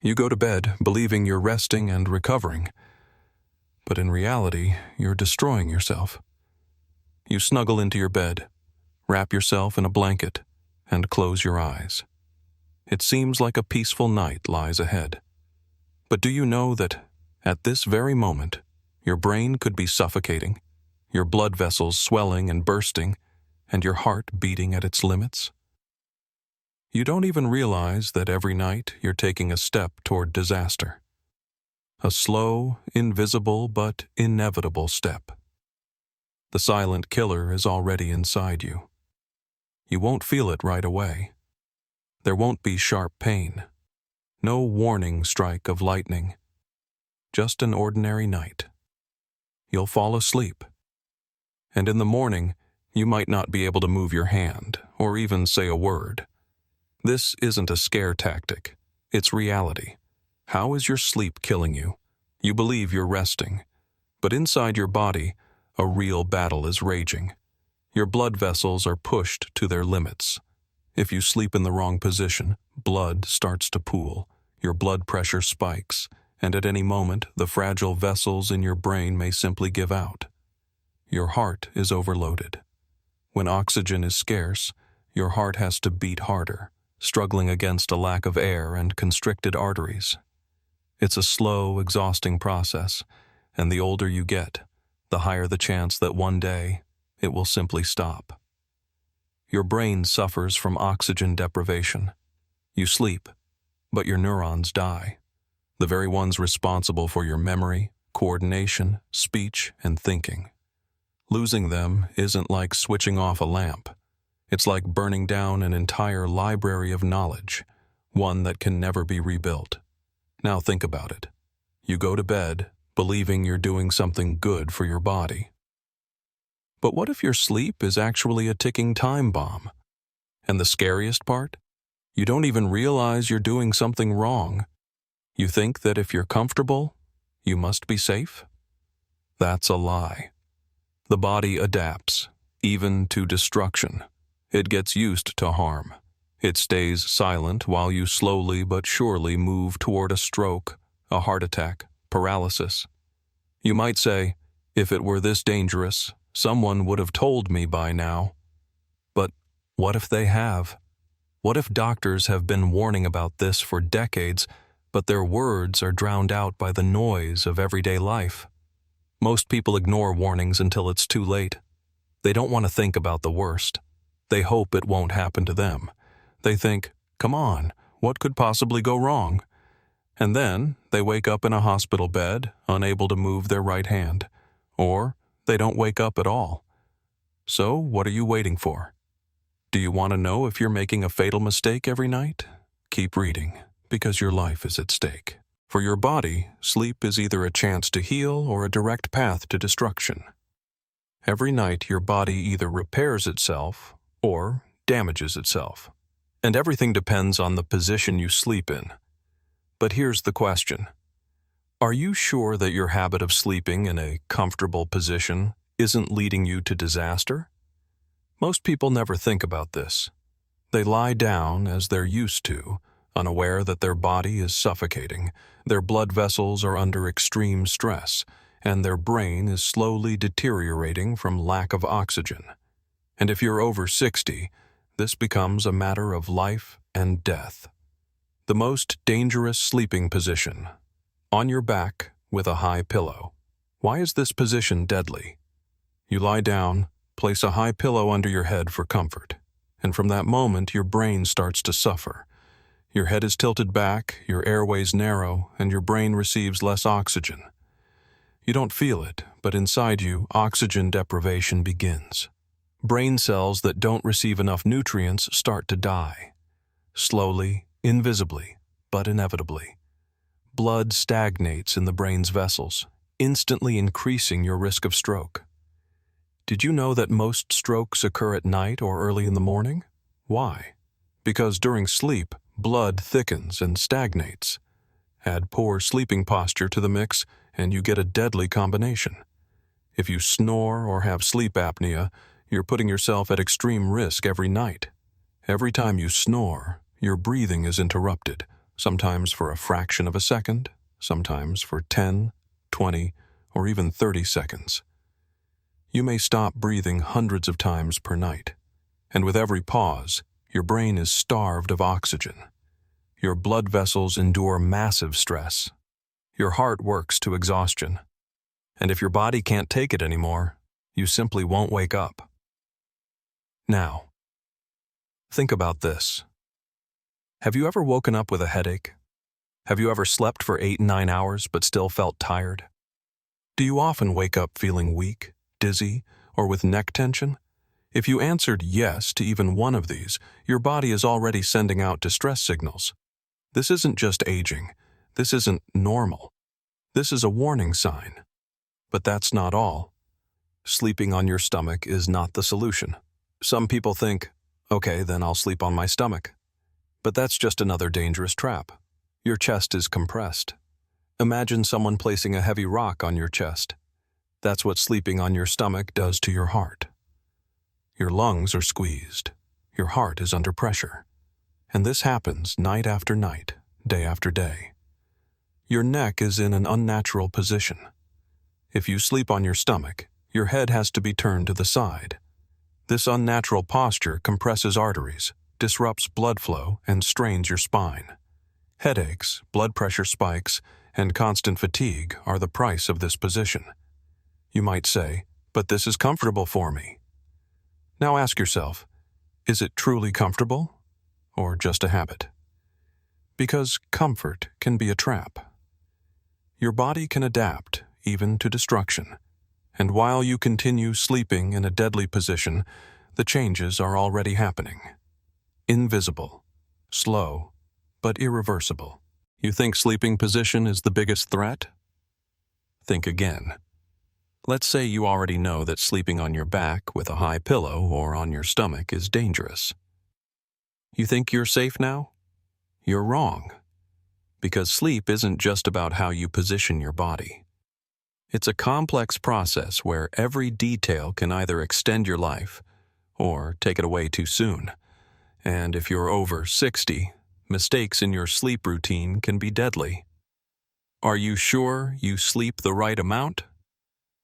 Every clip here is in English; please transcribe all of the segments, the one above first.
You go to bed believing you're resting and recovering, but in reality, you're destroying yourself. You snuggle into your bed, wrap yourself in a blanket, and close your eyes. It seems like a peaceful night lies ahead. But do you know that, at this very moment, your brain could be suffocating, your blood vessels swelling and bursting, and your heart beating at its limits? You don't even realize that every night you're taking a step toward disaster. A slow, invisible, but inevitable step. The silent killer is already inside you. You won't feel it right away. There won't be sharp pain. No warning strike of lightning. Just an ordinary night. You'll fall asleep. And in the morning, you might not be able to move your hand or even say a word. This isn't a scare tactic. It's reality. How is your sleep killing you? You believe you're resting, but inside your body, a real battle is raging. Your blood vessels are pushed to their limits. If you sleep in the wrong position, blood starts to pool, your blood pressure spikes, and at any moment, the fragile vessels in your brain may simply give out. Your heart is overloaded. When oxygen is scarce, your heart has to beat harder, struggling against a lack of air and constricted arteries. It's a slow, exhausting process, and the older you get, the higher the chance that one day it will simply stop. Your brain suffers from oxygen deprivation. You sleep, but your neurons die, the very ones responsible for your memory, coordination, speech, and thinking. Losing them isn't like switching off a lamp. It's like burning down an entire library of knowledge, one that can never be rebuilt. Now think about it. You go to bed believing you're doing something good for your body. But what if your sleep is actually a ticking time bomb? And the scariest part? You don't even realize you're doing something wrong. You think that if you're comfortable, you must be safe? That's a lie. The body adapts, even to destruction. It gets used to harm. It stays silent while you slowly but surely move toward a stroke, a heart attack, paralysis. You might say, if it were this dangerous, someone would have told me by now. But what if they have? What if doctors have been warning about this for decades, but their words are drowned out by the noise of everyday life? Most people ignore warnings until it's too late. They don't want to think about the worst. They hope it won't happen to them. They think, come on, what could possibly go wrong? And then they wake up in a hospital bed, unable to move their right hand. Or they don't wake up at all. So what are you waiting for? Do you want to know if you're making a fatal mistake every night? Keep reading, because your life is at stake. For your body, sleep is either a chance to heal or a direct path to destruction. Every night your body either repairs itself or damages itself. And everything depends on the position you sleep in. But here's the question. Are you sure that your habit of sleeping in a comfortable position isn't leading you to disaster? Most people never think about this. They lie down as they're used to, unaware that their body is suffocating, their blood vessels are under extreme stress, and their brain is slowly deteriorating from lack of oxygen. And if you're over 60, this becomes a matter of life and death. The most dangerous sleeping position. On your back with a high pillow. Why is this position deadly? You lie down, place a high pillow under your head for comfort, and from that moment your brain starts to suffer. Your head is tilted back, your airways narrow, and your brain receives less oxygen. You don't feel it, but inside you, oxygen deprivation begins. Brain cells that don't receive enough nutrients start to die. Slowly, invisibly, but inevitably. Blood stagnates in the brain's vessels, instantly increasing your risk of stroke. Did you know that most strokes occur at night or early in the morning? Why? Because during sleep, blood thickens and stagnates. Add poor sleeping posture to the mix, and you get a deadly combination. If you snore or have sleep apnea, you're putting yourself at extreme risk every night. Every time you snore, your breathing is interrupted, sometimes for a fraction of a second, sometimes for 10, 20, or even 30 seconds. You may stop breathing hundreds of times per night, and with every pause, your brain is starved of oxygen. Your blood vessels endure massive stress. Your heart works to exhaustion. And if your body can't take it anymore, you simply won't wake up. Now, think about this. Have you ever woken up with a headache? Have you ever slept for 8 and 9 hours but still felt tired? Do you often wake up feeling weak, dizzy, or with neck tension? If you answered yes to even one of these, your body is already sending out distress signals. This isn't just aging. This isn't normal. This is a warning sign. But that's not all. Sleeping on your stomach is not the solution. Some people think, okay, then I'll sleep on my stomach. But that's just another dangerous trap. Your chest is compressed. Imagine someone placing a heavy rock on your chest. That's what sleeping on your stomach does to your heart. Your lungs are squeezed. Your heart is under pressure. And this happens night after night, day after day. Your neck is in an unnatural position. If you sleep on your stomach, your head has to be turned to the side. This unnatural posture compresses arteries, disrupts blood flow, and strains your spine. Headaches, blood pressure spikes, and constant fatigue are the price of this position. You might say, but this is comfortable for me. Now ask yourself, is it truly comfortable or just a habit? Because comfort can be a trap. Your body can adapt even to destruction, and while you continue sleeping in a deadly position, the changes are already happening. Invisible, slow, but irreversible. You think sleeping position is the biggest threat? Think again. Let's say you already know that sleeping on your back with a high pillow or on your stomach is dangerous. You think you're safe now? You're wrong. Because sleep isn't just about how you position your body. It's a complex process where every detail can either extend your life or take it away too soon. And if you're over 60, mistakes in your sleep routine can be deadly. Are you sure you sleep the right amount?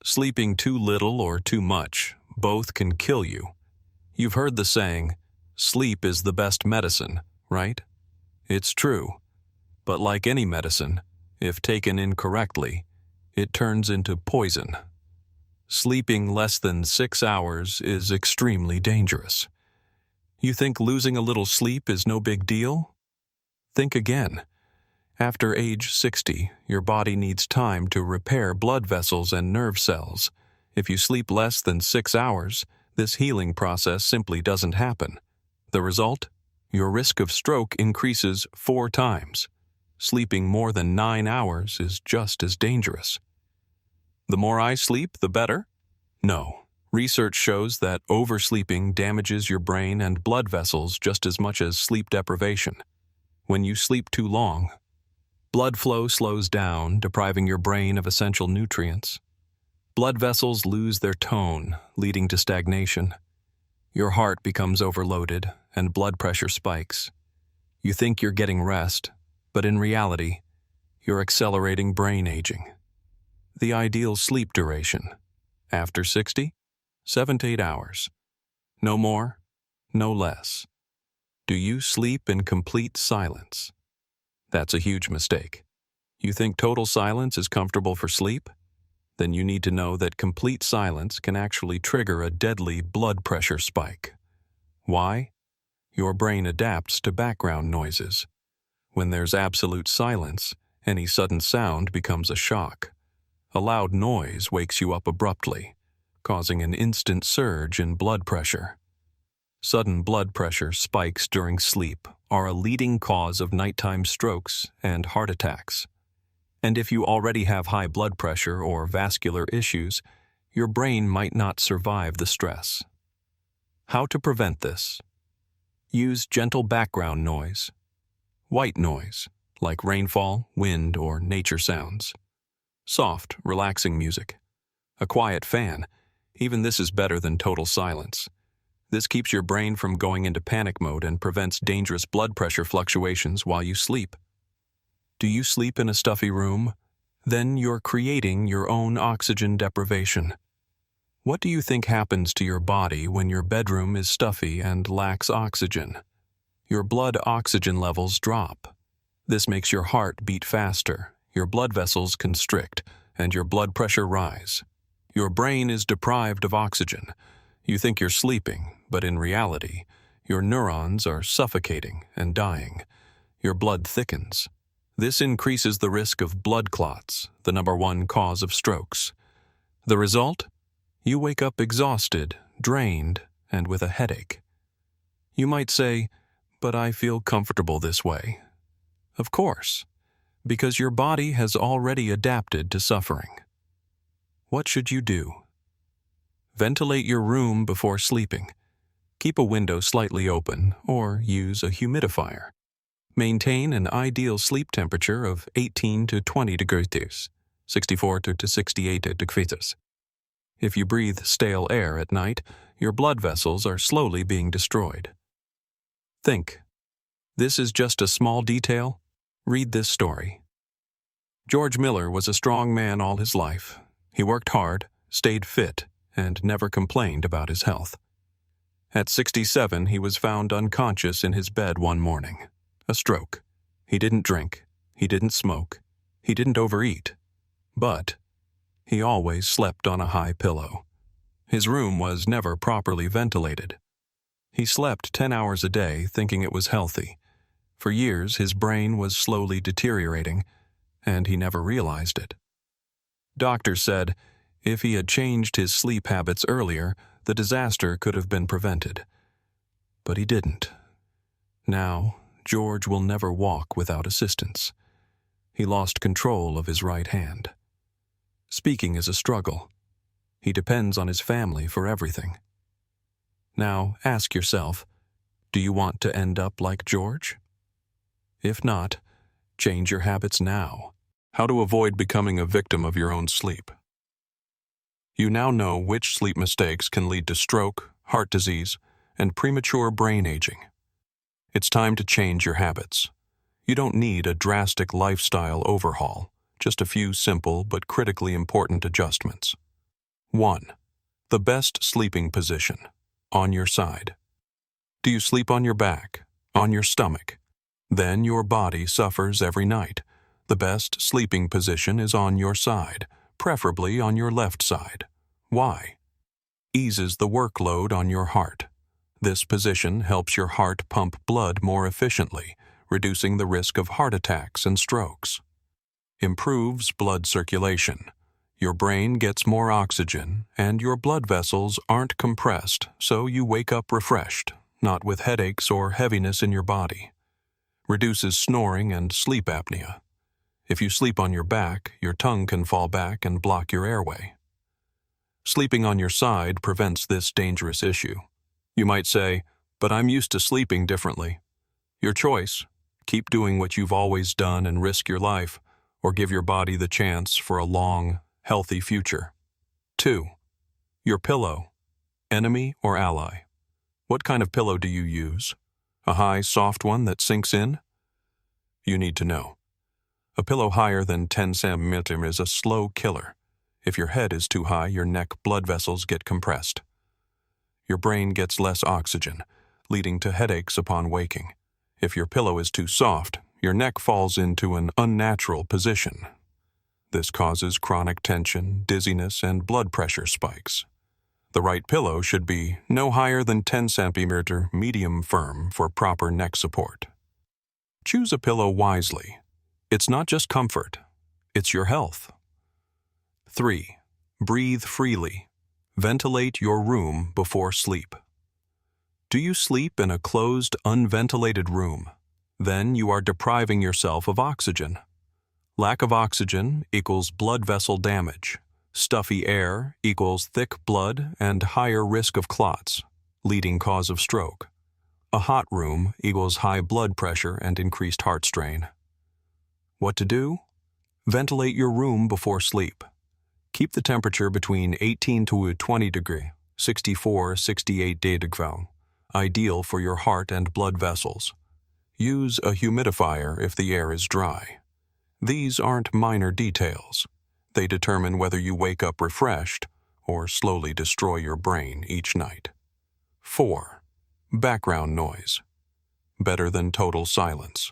Sleeping too little or too much, both can kill you. You've heard the saying, sleep is the best medicine, right? It's true. But like any medicine, if taken incorrectly, it turns into poison. Sleeping less than 6 hours is extremely dangerous. You think losing a little sleep is no big deal? Think again. After age 60, your body needs time to repair blood vessels and nerve cells. If you sleep less than 6 hours, this healing process simply doesn't happen. The result? Your risk of stroke increases 4 times. Sleeping more than 9 hours is just as dangerous. The more I sleep, the better? No. Research shows that oversleeping damages your brain and blood vessels just as much as sleep deprivation. When you sleep too long, blood flow slows down, depriving your brain of essential nutrients. Blood vessels lose their tone, leading to stagnation. Your heart becomes overloaded, and blood pressure spikes. You think you're getting rest, but in reality, you're accelerating brain aging. The ideal sleep duration, after 60, 7 to 8 hours. No more, no less. Do you sleep in complete silence? That's a huge mistake. You think total silence is comfortable for sleep? Then you need to know that complete silence can actually trigger a deadly blood pressure spike. Why? Your brain adapts to background noises. When there's absolute silence, any sudden sound becomes a shock. A loud noise wakes you up abruptly, causing an instant surge in blood pressure. Sudden blood pressure spikes during sleep are a leading cause of nighttime strokes and heart attacks. And if you already have high blood pressure or vascular issues, your brain might not survive the stress. How to prevent this? Use gentle background noise. White noise, like rainfall, wind, or nature sounds. Soft, relaxing music. A quiet fan. Even this is better than total silence. This keeps your brain from going into panic mode and prevents dangerous blood pressure fluctuations while you sleep. Do you sleep in a stuffy room? Then you're creating your own oxygen deprivation. What do you think happens to your body when your bedroom is stuffy and lacks oxygen? Your blood oxygen levels drop. This makes your heart beat faster, your blood vessels constrict, and your blood pressure rise. Your brain is deprived of oxygen. You think you're sleeping, but in reality, your neurons are suffocating and dying. Your blood thickens. This increases the risk of blood clots, the #1 cause of strokes. The result? You wake up exhausted, drained, and with a headache. You might say, "But I feel comfortable this way." Of course, because your body has already adapted to suffering. What should you do? Ventilate your room before sleeping. Keep a window slightly open or use a humidifier. Maintain an ideal sleep temperature of 18 to 20 degrees, 64 to 68 degrees. If you breathe stale air at night, your blood vessels are slowly being destroyed. Think. This is just a small detail? Read this story. George Miller was a strong man all his life. He worked hard, stayed fit, and never complained about his health. At 67, he was found unconscious in his bed one morning. A stroke. He didn't drink. He didn't smoke. He didn't overeat. But he always slept on a high pillow. His room was never properly ventilated. He slept 10 hours a day thinking it was healthy. For years, his brain was slowly deteriorating, and he never realized it. Doctors said if he had changed his sleep habits earlier, the disaster could have been prevented. But he didn't. Now, George will never walk without assistance. He lost control of his right hand. Speaking is a struggle. He depends on his family for everything. Now, ask yourself, do you want to end up like George? If not, change your habits now. How to avoid becoming a victim of your own sleep. You now know which sleep mistakes can lead to stroke, heart disease, and premature brain aging. It's time to change your habits. You don't need a drastic lifestyle overhaul, just a few simple but critically important adjustments. 1. The best sleeping position. On your side. Do you sleep on your back? On your stomach? Then your body suffers every night. The best sleeping position is on your side, preferably on your left side. Why? Eases the workload on your heart. This position helps your heart pump blood more efficiently, reducing the risk of heart attacks and strokes. Improves blood circulation. Your brain gets more oxygen, and your blood vessels aren't compressed, so you wake up refreshed, not with headaches or heaviness in your body. Reduces snoring and sleep apnea. If you sleep on your back, your tongue can fall back and block your airway. Sleeping on your side prevents this dangerous issue. You might say, "But I'm used to sleeping differently." Your choice. Keep doing what you've always done and risk your life, or give your body the chance for a long, healthy future. 2. Your pillow. Enemy or ally? What kind of pillow do you use? A high, soft one that sinks in? You need to know. A pillow higher than 10 centimeters is a slow killer. If your head is too high, your neck blood vessels get compressed. Your brain gets less oxygen, leading to headaches upon waking. If your pillow is too soft, your neck falls into an unnatural position. This causes chronic tension, dizziness, and blood pressure spikes. The right pillow should be no higher than 10 centimeter medium firm for proper neck support. Choose a pillow wisely. It's not just comfort, it's your health. 3. Breathe freely. Ventilate your room before sleep. Do you sleep in a closed, unventilated room? Then you are depriving yourself of oxygen. Lack of oxygen equals blood vessel damage. Stuffy air equals thick blood and higher risk of clots, leading cause of stroke. A hot room equals high blood pressure and increased heart strain. What to do? Ventilate your room before sleep. Keep the temperature between 18 to 20 degrees, 64-68 degrees, ideal for your heart and blood vessels. Use a humidifier if the air is dry. These aren't minor details. They determine whether you wake up refreshed or slowly destroy your brain each night. 4. Background noise. Better than total silence.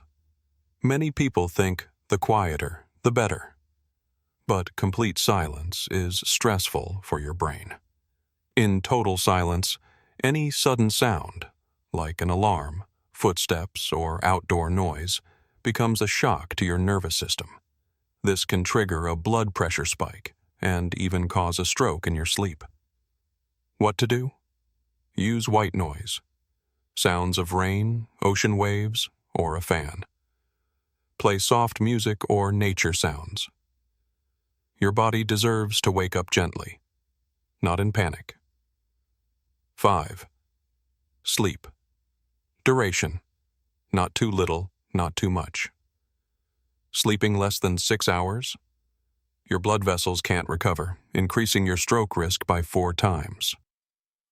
Many people think the quieter, the better. But complete silence is stressful for your brain. In total silence, any sudden sound, like an alarm, footsteps, or outdoor noise, becomes a shock to your nervous system. This can trigger a blood pressure spike and even cause a stroke in your sleep. What to do? Use white noise. Sounds of rain, ocean waves, or a fan. Play soft music or nature sounds. Your body deserves to wake up gently, not in panic. 5. Sleep. Duration. Not too little, not too much. Sleeping less than 6 hours? Your blood vessels can't recover, increasing your stroke risk by 4 times.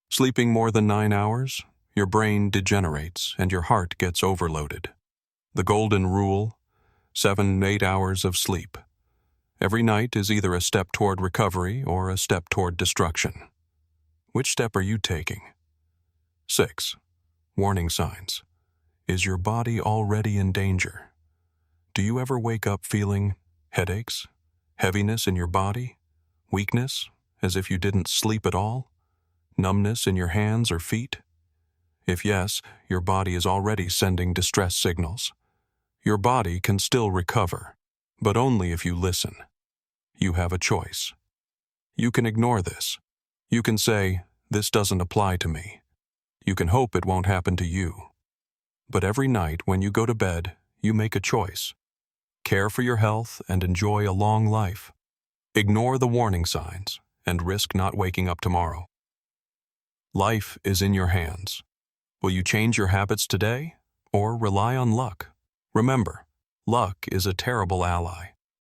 Sleeping more than 9 hours? Your brain degenerates and your heart gets overloaded. The golden rule: 7-8 hours of sleep. Every night is either a step toward recovery or a step toward destruction. Which step are you taking? 6. Warning signs. Is your body already in danger? Do you ever wake up feeling headaches, heaviness in your body, weakness, as if you didn't sleep at all, numbness in your hands or feet? If yes, your body is already sending distress signals. Your body can still recover, but only if you listen. You have a choice. You can ignore this. You can say, "This doesn't apply to me." You can hope it won't happen to you. But every night when you go to bed, you make a choice. Care for your health and enjoy a long life. Ignore the warning signs and risk not waking up tomorrow. Life is in your hands. Will you change your habits today or rely on luck? Remember, luck is a terrible ally.